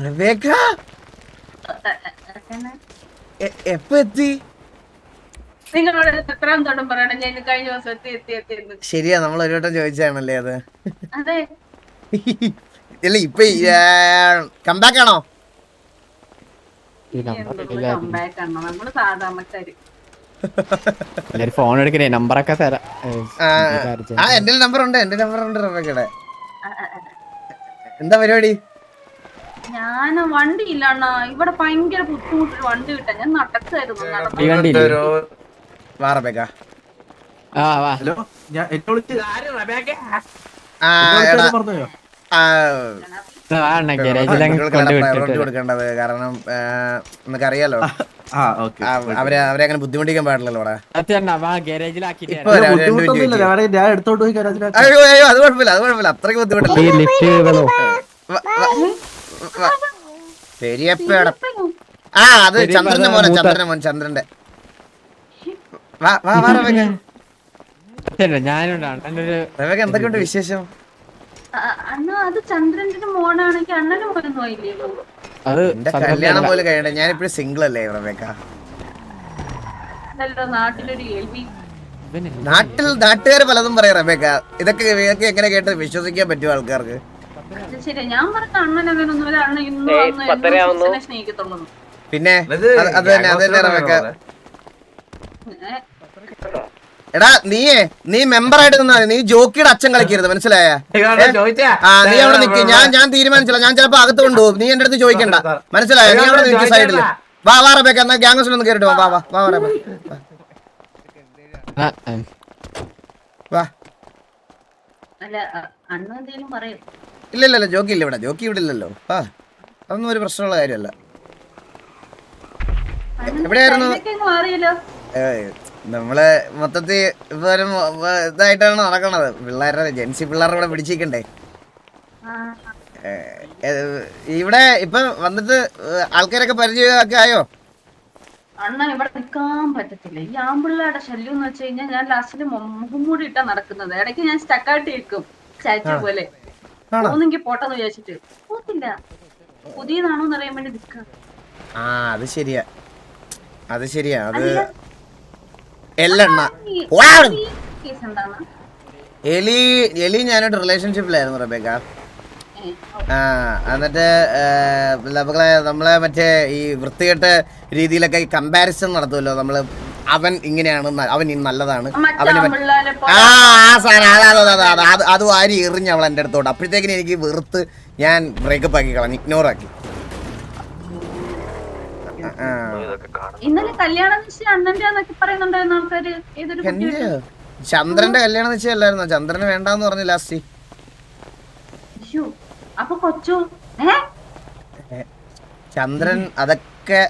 Rebecca എപ്പ എത്തി? നിങ്ങളോട് എത്രാം തോട്ടം പറയണം ഞാൻ കഴിഞ്ഞ ദിവസം എത്തി. ശരിയാ, നമ്മൾ ഒരു വട്ടം ചോദിച്ചാണല്ലേ അത്. അതെ ഇല്ല ഇപ്പൊ കംബാക്ക് ആണോ? കമ്പാക്ക് ആണോ? നമ്മള് സാധാരണക്കാര്. ഫോൺ എടുക്കണേ, നമ്പറൊക്കെ തരാം. എന്റെ നമ്പർ ഉണ്ട് റബേക്കയുടെ. എന്താ പരിപാടി? ഞാൻ വണ്ടി ഇല്ല അണ്ണാ, ഇവിടെ ഭയങ്കര ബുദ്ധിമുട്ടൊരു വണ്ടി കിട്ടാൻ. ഞാൻ നടക്കായിരുന്നു. വാ റബേക്ക. കൊടുക്കേണ്ടത് കാരണം നമുക്കറിയാലോ അവരെ അങ്ങനെ ബുദ്ധിമുട്ടിക്കാൻ പാടില്ലല്ലോ. അയ്യോ അത് കുഴപ്പമില്ല, അത്രയ്ക്ക് ബുദ്ധിമുട്ടില്ല. പെരിയപ്പേട അത് ചന്ദ്രന്റെ മോൻ ചന്ദ്രന്റെ. വാ റബേക്ക. റബേക്ക എന്തൊക്കെയുണ്ട് വിശേഷം? അണ്ണാ അത് ചന്ദ്രന്റെ മോനാണെങ്കിൽ അണ്ണന്റെ മോനൊന്നും ആയില്ലല്ലോ. എന്റെ കല്യാണം പോലും കഴിയണ്ടേ, ഞാനിപ്പോഴും സിംഗിൾ അല്ലേ റബേക്ക. നാട്ടിലൊരു എൽവി നാട്ടുകാർ പലതും പറയാം റബേക്ക. ഇതൊക്കെ എങ്ങനെ കേട്ട് വിശ്വസിക്കാൻ പറ്റും ആൾക്കാർക്ക്? ശരി, ഞാൻ പറഞ്ഞ അണ്ണൻ അങ്ങനൊന്നുമില്ല. അണ്ണ ഇന്ന് സ്നേഹിക്കത്തുള്ളൂ. പിന്നെ അത് തന്നെ റബേക്ക. എടാ നീ മെമ്പറായിട്ട് നിന്നാ, നീ ജോക്കിയുടെ അച്ഛൻ കളിക്കരുത്, മനസ്സിലായ? നീ അവിടെ നിക്ക്. ഞാൻ തീരുമാനിച്ചില്ല, ഞാൻ ചിലപ്പോ അകത്ത് കൊണ്ടുപോകും. നീ എന്റെ അടുത്ത് ചോദിക്കണ്ട, മനസ്സിലായ? നീ അവിടെ നിൽക്കും സൈഡില്. വാ റബേക്ക, എന്നാ ഗ്യാങ്സിൽ ഒന്ന് കേറിട്ട് വാ ഇല്ല ജോക്കി ഇല്ല ഇവിടെ. ജോക്കി ഇവിടെ ഇല്ലല്ലോ. അതൊന്നും ഒരു പ്രശ്നമുള്ള കാര്യമല്ല. എവിടെയായിരുന്നു? നമ്മള് മൊത്തത്തിൽ ഇതായിട്ടാണ് നടക്കണത്. പിള്ളേരുടെ ജെൻസി പിള്ളേരുടെ കൂടെ പിടിച്ചിരിക്കണ്ടേ. ഇവിടെ ഇപ്പൊ വന്നിട്ട് ആൾക്കാരൊക്കെ പരിചയമൊക്കെ ആയോ? അണ്ണ ഇവിടെ നിക്കാൻ പറ്റത്തില്ല. ഈ ആമ്പിള്ളയുടെ ശല്യം എന്ന് വെച്ച് കഴിഞ്ഞാൽ ഞാൻ ലാസ്റ്റില് മുഖം മൂടി ഇട്ടാ നടക്കുന്നത്. ഇടയ്ക്ക് ഞാൻ സ്റ്റക്കായിട്ട് ഇരിക്കും, സ്റ്റാച്ചു പോലെ. പോന്നെങ്കിൽ പോട്ടെന്ന് വിചാരിച്ചിട്ട് പോത്തില്ല. പുതിയതാണോന്ന് അറിയാൻ വേണ്ടി നിൽക്കാം. അത് ശരിയാ. അത് എലി ഞാനൊരു റിലേഷൻഷിപ്പിലായിരുന്നു റബേക്ക. എന്നിട്ട് നമ്മളെ മറ്റേ ഈ വൃത്തികെട്ട രീതിയിലൊക്കെ ഈ കമ്പാരിസൺ നടത്തുമല്ലോ നമ്മള്. അവൻ ഇങ്ങനെയാണ്, അവൻ നല്ലതാണ്, അവന് അത് വാരി എറിഞ്ഞ് അവൾ എൻ്റെ അടുത്തോട്ട്. അപ്പോഴത്തേക്കിനും എനിക്ക് വെറുത്ത് ഞാൻ ബ്രേക്കപ്പ് ആക്കി കളഞ്ഞു, ഇഗ്നോർ ആക്കി. ഇന്നലെ കല്യാണം അണ്ണന്റെ പറയുന്നുണ്ടായിരുന്ന ആൾക്കാര്. ചന്ദ്രന്റെ കല്യാണം നിശ്ചയല്ലായിരുന്നോ? ചന്ദ്രന് വേണ്ടാന്ന് പറഞ്ഞു ലാസ്റ്റ്. അപ്പൊ കൊച്ചു ചന്ദ്രൻ അതൊക്കെ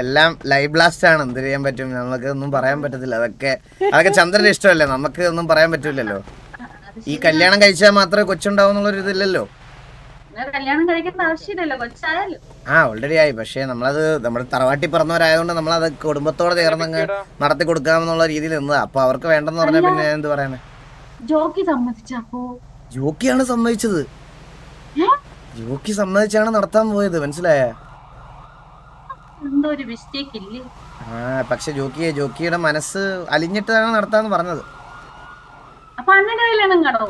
എല്ലാം ലൈവ് ബ്ലാസ്റ്റ് ആണ്. എന്ത് ചെയ്യാൻ പറ്റും? നമുക്ക് ഒന്നും പറയാൻ പറ്റത്തില്ല. അതൊക്കെ ചന്ദ്രന്റെ ഇഷ്ടമല്ലേ, നമുക്ക് ഒന്നും പറയാൻ പറ്റൂലല്ലോ. ഈ കല്യാണം കഴിച്ചാൽ മാത്രമേ കൊച്ചുണ്ടാവുന്നുള്ളൊരു ഇതില്ലല്ലോ. കല്യാണം കഴിക്കേണ്ട ആവശ്യമില്ലല്ലോ, കൊച്ചായാലും. ഓൾറെഡി ആയി. പക്ഷെ നമ്മൾ തറവാട്ടി പറഞ്ഞവരായതുകൊണ്ട് നമ്മളത് കുടുംബത്തോടെ ചേർന്നങ്ങ് നടത്തി കൊടുക്കാമെന്നുള്ള രീതിയിൽ നിന്നതാ. അപ്പൊ അവർക്ക് വേണ്ടെന്ന് പറഞ്ഞാൽ പിന്നെ എന്ത് പറയാനേ? ജോക്കി സമ്മതിച്ചപ്പോ? ജോക്കിയാണ് സമ്മതിച്ചത്. ജോക്കി സമ്മതിച്ചാണ് നടത്താൻ പോയത്, മനസ്സിലായ? എന്തോ ഒരു മിസ്റ്റേക്ക് ഇല്ലേ? പക്ഷെ ജോക്കിയുടെ മനസ്സ് അലിഞ്ഞിട്ടാണ് നടത്താന്ന് പറഞ്ഞത്. അപ്പൊ അണ്ണന്റെ കല്യാണം കാണോ?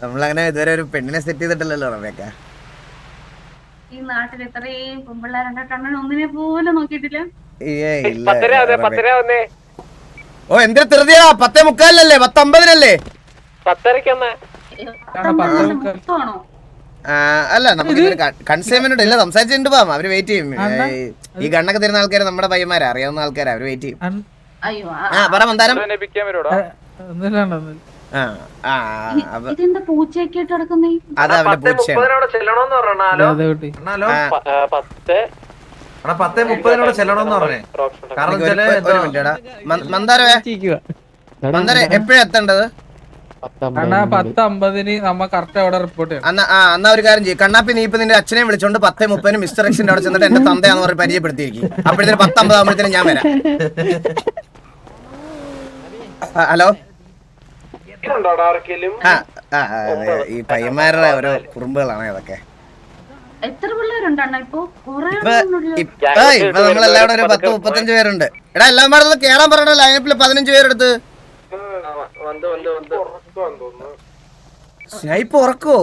നമ്മളങ്ങനെ ഇതുവരെ ഒരു പെണ്ണിനെ സെറ്റ് ചെയ്തിട്ടില്ലല്ലോ റബേക്ക. ഈ നാട്ടിൽ ഇത്രയും പെൺപിള്ളേരെ കണ്ണൻ ഒന്നിനെ പോലും നോക്കിയിട്ടില്ല. എന്തൊരു തെറുതിയാ! 10:45 10:50 അല്ല, നമുക്ക് കൺസൈൻമെന്റ് ഇല്ല. സംസാരിച്ചിട്ട് പോവാം. അവര് വെയിറ്റ് ചെയ്യും. ഈ ഗണ്ണൊക്കെ തരുന്ന ആൾക്കാര് നമ്മുടെ പയ്യന്മാരാ, അറിയാവുന്ന ആൾക്കാരാ. അവര് വെയിറ്റ് ചെയ്യും. പറ മന്ദാരം. അത് അവന്റെ പൂച്ചയാണ്. മന്ദാരം എപ്പോഴാ എത്തേണ്ടത്? 10:50 നമ്മ കറക്റ്റ് അവിടെ റിപ്പോർട്ട് ചെയ്യണം. എന്നാ ഒരു കാര്യം ചെയ്യും. കണ്ണാപ്പി, നീ ഇപ്പൊ നിന്റെ അച്ഛനെ വിളിച്ചോണ്ട് 10:30 മിസ്റ്റർ എക്സിന്റെ അവിടെ ചെന്നിട്ട് എന്റെ തന്തയാന്ന് പറഞ്ഞ് പരിചയപ്പെടുത്തിയിരിക്കും. അപ്പോഴത്തേന് 10:50 ആകുമ്പോഴത്തേനും ഞാൻ വരാം. ഹലോ ഈ പയ്യന്മാരുടെ ഓരോ കുറുമ്പുകളാണ് ഇതൊക്കെ. എത്ര പിള്ളേരുണ്ട് അണ്ണ ഇപ്പൊ? ഇപ്പൊ നമ്മളെല്ലാവരും ഒരു 10-35 പേരുണ്ട്. എടാ എല്ലാം പാടെ കേറാൻ പറയണ ലൈനപ്പില് 15 പേരെടുത്ത്. സ്നൈപ്പ് ഉറക്കോ?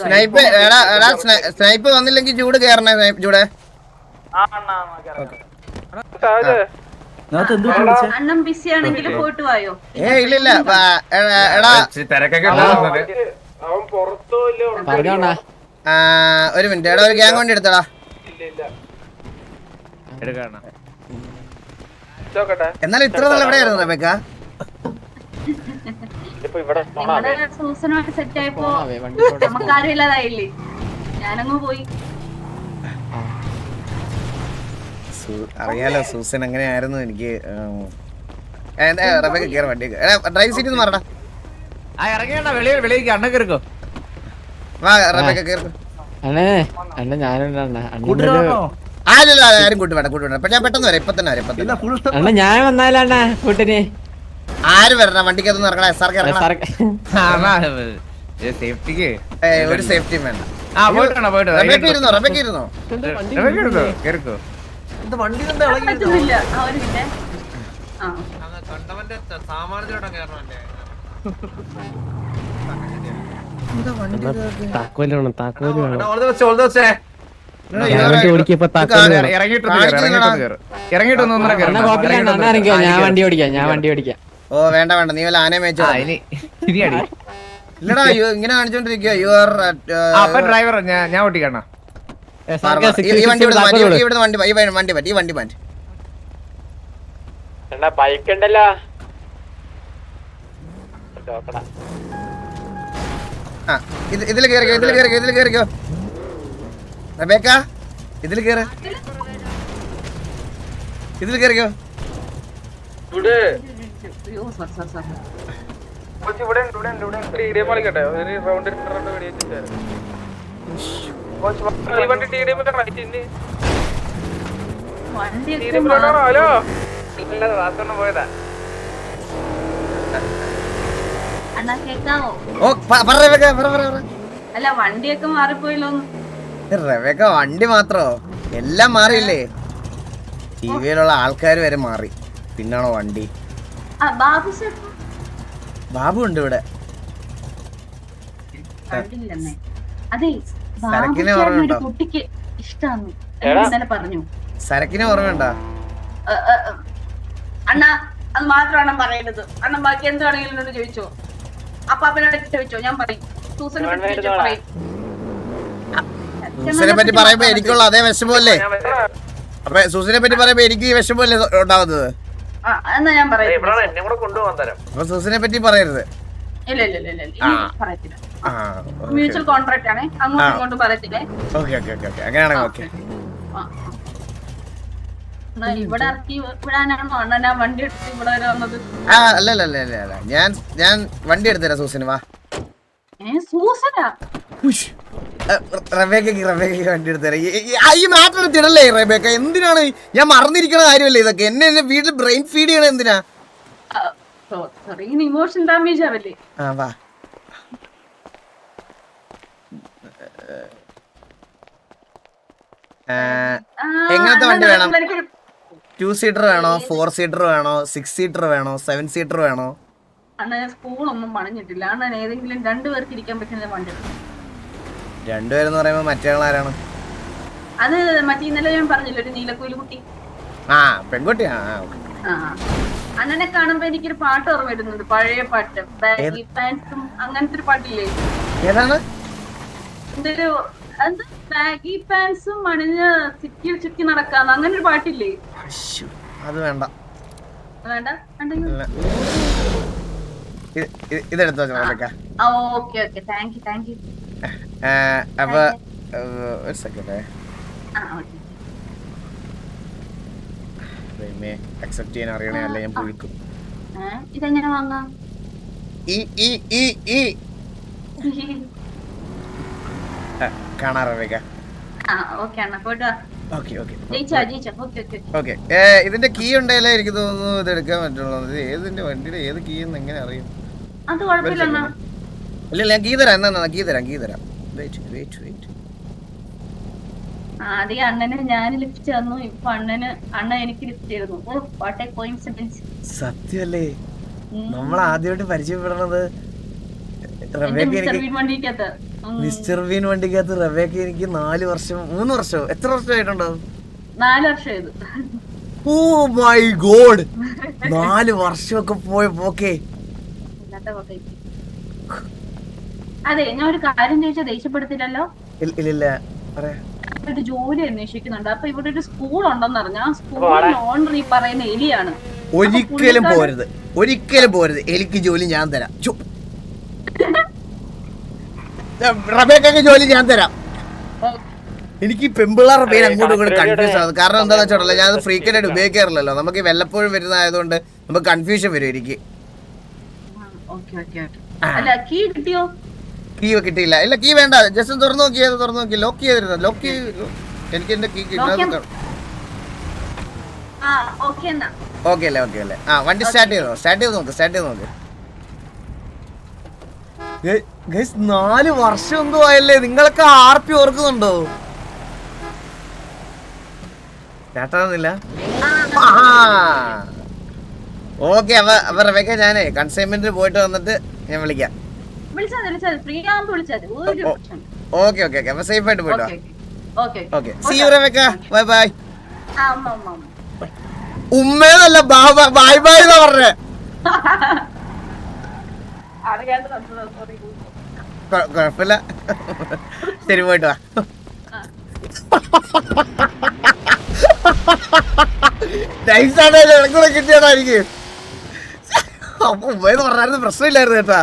സ്നൈപ്പ് എടാ സ്നൈപ്പ് വന്നില്ലെങ്കിൽ ചൂട് കേറണേ. ചൂടെ അണ്ണം ബിസി ആണെങ്കിൽ പോയിട്ട് വായോ. ഇല്ല എടാ ഒരു മിനിറ്റ് എടാ ഒരു ഗ്യാങ് കൊണ്ട് എടുത്തടാ. എന്നാലും ഇത്ര നാൾ എവിടെയായിരുന്നു റബേക്ക? സൂസനുമായിട്ട് സെറ്റ് ആയപ്പോ നമുക്കാരും ഇല്ലാതായില്ലേ, ഞാനങ്ങ് പോയി. അറിയാലോ സൂസൻ എങ്ങനെയായിരുന്നു. എനിക്ക് റബേക്ക കേറ വണ്ടി ഡ്രൈവ് സീറ്റ് മാറടാ. വാ റബേക്ക കേറും. ആരും കൂട്ടി വേണ്ട ഞാൻ പെട്ടെന്ന് വരാം. ഇപ്പൊ തന്നെ വരാം. ഞാൻ വന്നാലാണ്ടാ കൂട്ടിന് ആര് വരണ വണ്ടിക്കകത്ത് ഇറങ്ങണ. സാർക്ക് ഒരു സേഫ്റ്റി വേണ്ട. റബേക്ക ഇരുന്നോ? പറ്റുന്നില്ല അവരില്ല. ഞാൻ വണ്ടി ഓടിക്കാം. ഓ വേണ്ട നീ വല്ല ആനയെ മേച്ചോ. ഇല്ലടാ ഇങ്ങനെ കാണിച്ചോണ്ടിരിക്കുക. ഡ്രൈവർ ഞാൻ ഓടിക്കണ. ഈ വണ്ടി ബൈക്ക് ഉണ്ടല്ലോ. ഇതില് കേറിക്കോ റബേക്ക. ഇതില് കേറിക്കോ. അണ്ണാ കേക്കാവോ? അല്ല വണ്ടിയൊക്കെ മാറിപ്പോയല്ലോ. റബേക്ക വണ്ടി മാത്രോ? എല്ലാം മാറിയില്ലേ? ടിവിയിലുള്ള ആൾക്കാർ വരെ മാറി. പിന്നാണോ വണ്ടി? ബാബു ഉണ്ട് ഇവിടെ. അതെ സരക്കിനെ ഓർമ്മയുണ്ടോ? കുട്ടിക്ക് ഇഷ്ടമാണ് പറഞ്ഞു. സരക്കിനെ ഓർമ്മയുണ്ടോ? അണ്ണാ അത് മാത്രമാണ് പറയുന്നത്. അണ്ണൻ ബാക്കി എന്താണെങ്കിലും എന്നോട് ചോദിച്ചോ. അപ്പാപ്പനോട് ചോദിച്ചോ, ഞാൻ പറയും. സൂസനെ പറ്റി പറയുമ്പോ എനിക്കുള്ള അതേ വിഷമല്ലേ? അപ്പൊ സൂസനെ പറ്റി പറയുമ്പോ എനിക്ക് ഈ വിഷമല്ലേ ഉണ്ടാവുന്നത്? എന്നാ ഞാൻ പറയാം. അപ്പൊ സൂസനെ പറ്റി പറയരുത്. ഇല്ല പറയത്തില്ല. മ്യൂച്വൽ കോൺട്രാക്ട് ആണ്, അങ്ങോട്ടും ഇങ്ങോട്ടും പറയത്തില്ലേ. അങ്ങനെയാണെങ്കിൽ ഓക്കെ. ഇവിടെ ഇറക്കി വിടാനാണോ അണ്ണൻ വണ്ടി എടുത്ത് ഇവിടെ വരെ വന്നത്? അല്ല ഞാൻ വണ്ടി എടുത്തരാ സൂസന്. വാ സൂസനാ റബേക്കയ്ക്ക് വണ്ടി എടുത്തരാ. ഈ മാറ്റർ എടുത്തിടല്ലേ റബേക്ക? എന്തിനാണ്? ഞാൻ മറന്നിരിക്കണ കാര്യമല്ലേ ഇതൊക്കെ? എന്നെ വീട്ടിൽ ബ്രെയിൻ ഫീഡ് ചെയ്യണ എന്തിനാ? ഇമോഷൻ ഡാമേജ് ആവല്ലേ? വാ എങ്ങനത്തെ വണ്ടി വേണം? 2 സീറ്റർ വേണോ? 4 സീറ്റർ വേണോ? 6 സീറ്റർ വേണോ? 7 സീറ്റർ വേണോ? അണ്ണൻ സ്കൂളൊന്നും പണിഞ്ഞിട്ടില്ല. അണ്ണൻ ഏതെങ്കിലും 2 പേർക്ക് ഇരിക്കാൻ പറ്റുന്ന വണ്ടി. 2 പേരെന്ന് പറയുമ്പോ മറ്റേ ആളാരാണ്? അത് മറ്റേ ഇന്നലെ ഞാൻ പറഞ്ഞില്ല, ഒരു നീലക്കുയിൽ കുട്ടി. പെൺകുട്ടി. അണ്ണനെ കാണുമ്പോ എനിക്കൊരു പാട്ട് ഓർമ്മ വരുന്നുണ്ട്, പഴയ പാട്ട്. ബാഗി പാൻസും അങ്ങനത്തെ ഒരു പാട്ടില്ലേ? ഏതാണ്? എന്തൊരു ബാഗി പാൻസും അണിഞ്ഞ് സിറ്റിയിൽ ചുറ്റി നടക്കാന്ന് അങ്ങനെ ഒരു പാട്ടില്ലേ? അത് വേണ്ട. ഇതെടുത്തോ. Okay thank you. അപ്പൊ ഒരു സെക്കൻഡ് അക്സെപ്റ്റ് ചെയ്യാൻ അറിയണേ, അല്ല ഞാൻ പൊളിക്കും. ഇതെങ്ങനെ വാങ്ങാം? കാണാറ ഓക്കെ അണ്ണ പോയിട്ട് ഓക്കെ ഓക്കെ ജയിച്ചാ ഓക്കെ ഓക്കെ ഓക്കെ ഇതിന്റെ കീ ഉണ്ടെങ്കിലേ എനിക്ക് തോന്നുന്നു ഇത് എടുക്കാൻ പറ്റുള്ളൂ. ഇത് ഏതിന്റെ വണ്ടിയുടെ ഏത് കീ എന്ന് എങ്ങനെ അറിയും? അത് കുഴപ്പമില്ല അണ്ണാ. ഇല്ല ഞാൻ കീ തരാം. എന്നാ കീ തരാം. വെയിറ്റ് ആദ്യം അണ്ണന് ഞാൻ ലിഫ്റ്റ് തന്നു, ഇപ്പൊ അണ്ണ എനിക്ക് ലിഫ്റ്റ് ചെയ്തു. What a coincidence. സത്യല്ലേ? നമ്മൾ ആദ്യമായിട്ട് പരിചയപ്പെടണത് മിസ്റ്റർ ബീൻ വണ്ടിക്കകത്ത്. റബേക്ക എനിക്ക് 3 വർഷമോ എത്ര വർഷമായിട്ടുണ്ടാവും? 4 വർഷം. ഓ മൈ ഗോഡ്, 4 വർഷമൊക്കെ പോയ പോക്കേ. അതെ, ഞാൻ ഒരു കാര്യം ചോദിച്ചാൽ ദേഷ്യപ്പെടുത്തില്ലല്ലോ? ഇല്ല പറയാ. ഒരു ജോലി അന്വേഷിക്കുന്നുണ്ട്. അപ്പൊ ഇവിടെ ഒരു സ്കൂൾ ഉണ്ടെന്ന് അറിഞ്ഞ ആ സ്കൂളിൽ ഓണർ ഈ പറയുന്ന എലിയാണ്. ഒരിക്കലും പോരുത്. എനിക്ക് ജോലി ഞാൻ തരാം. റബേക്കയ്ക്ക് ജോലി ഞാൻ തരാം. എനിക്ക് പെമ്പിള്ളാരുടെ പേര് അങ്ങോട്ടും ഇങ്ങോട്ട് കൺഫ്യൂസ് ആകും. കാരണം എന്താണെന്ന് വെച്ചിട്ടുള്ള ഞാൻ ഫ്രീക്വന്റ് ആയിട്ട് ഉപയോഗിക്കാറില്ലല്ലോ. നമുക്ക് വല്ലപ്പോഴും വരുന്നതായതുകൊണ്ട് നമുക്ക് കൺഫ്യൂഷൻ വരും. എനിക്ക് കീ കിട്ടിയില്ല. ഇല്ല കീ വേണ്ട. ജസ്റ്റ് തുറന്നു നോക്കി ലോക്ക് ചെയ്തിരുന്നു. ലോക്ക് എനിക്ക് എന്റെ കീ കിട്ടാതെ. ഓക്കെ അല്ലേ? ആ വണ്ടി സ്റ്റാർട്ട് ചെയ്ത് നോക്ക്. 4 വർഷം എന്തോ ആയല്ലേ? നിങ്ങളൊക്കെ RP ഓർക്കുന്നുണ്ടോ? കേട്ടാന്നില്ല. ഓക്കെ അപ്പൊ റബേക്ക ഞാനേ കൺസൈൻമെന്റിൽ പോയിട്ട് വന്നിട്ട് ഞാൻ വിളിക്കാം. ഓക്കെ അപ്പൊ സേഫ് ആയിട്ട് പോയിട്ടോ. Okay see you Rebecca. Bye. ഉമ്മേന്നല്ല ബൈ എന്നാ പറഞ്ഞേ. കുഴപ്പമില്ല, ശരി പോയിട്ട് വാ. നൈസാണല്ലോ, ഇടക്കൂടെ കിട്ടിയാടാ എനിക്ക്. അപ്പൊ ഉമ്മേന്ന് പറഞ്ഞായിരുന്നു പ്രശ്നമില്ലായിരുന്നു കേട്ടാ.